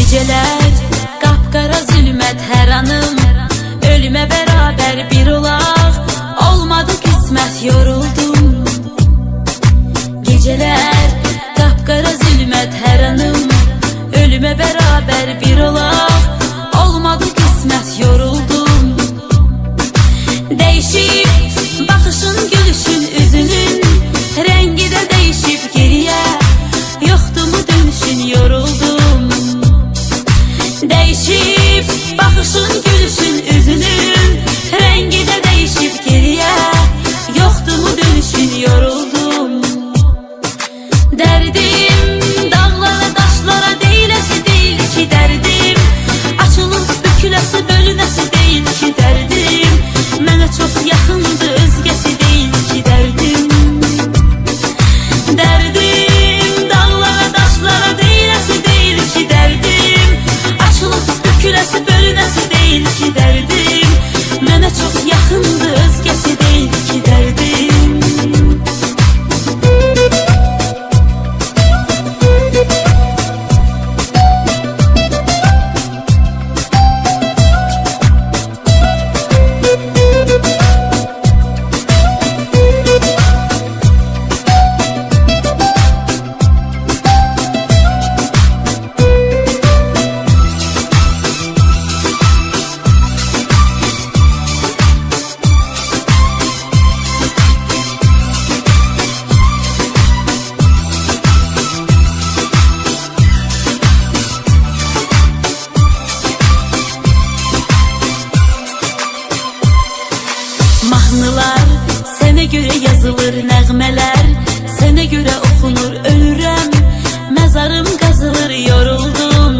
Geceler kapkara zülmət hər anım, ölüme beraber bir olaq, olmadı kısmet yoruldum. Geceler kapkara zülmət hər anım, ölüme beraber bir olaq, olmadı kısmet yoruldum. Değişip bakışın, gülüşün, üzünün rengi de değişip geriye, yoktu mu dönüşün yoruldum. Değişip bakışın, gülüşün, üzünün rengi de değişip geriye, yoktu mu dönüşün yoruldum. Derdim dağlara taşlara değilesi değil ki derdim, açılıp bükülesi bölünesi değil ki derdim, mənə çok yakındı özgesi değil ki derdim. Derdim dağlara taşlara değilesi değil ki derdim, bükülesi bölünesi değil ki derdim, mənə çok yakındı özgesi değil ki derdim. Mahnılar sənə görə yazılır, nəğmələr sənə görə oxunur, ölürəm, məzarım qazılır, yoruldum.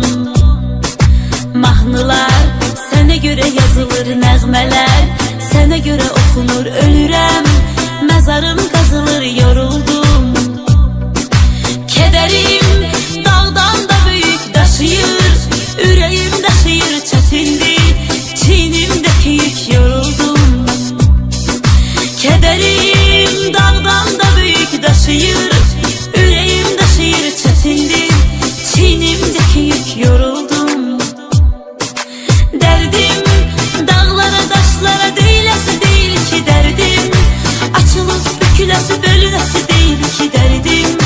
Mahnılar sənə görə yazılır, nəğmələr sənə görə oxunur, ölürəm, məzarım qazılır, yoruldum. Kədərim dağdan da böyük daşıyır, ürəyim daşıyır, çətindir, çiynimdəki yük, yoruldum. Kederim dağdan da büyük daşıyır, yüreğim daşıyır, çetindir, çiğnimdeki yük, yoruldum. Derdim dağlara taşlara değilesi değil ki derdim, açılıp bükülesi bölünesi değil ki derdim,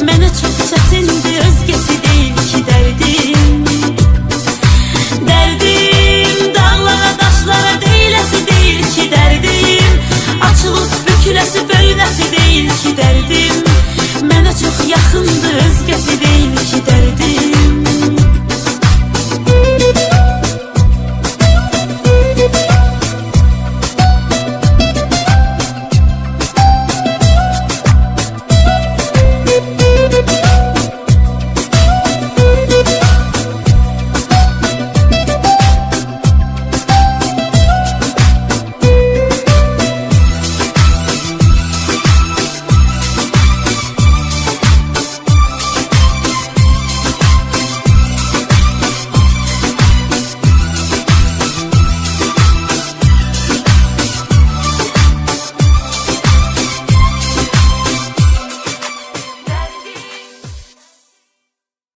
mənə çok çetindir özgesi değil ki derdim. Derdim dağlara taşlara değilesi değil ki derdim, açılıp bükülesi bölünesi değil ki derdim, mənə çok yakındı özgesi değil.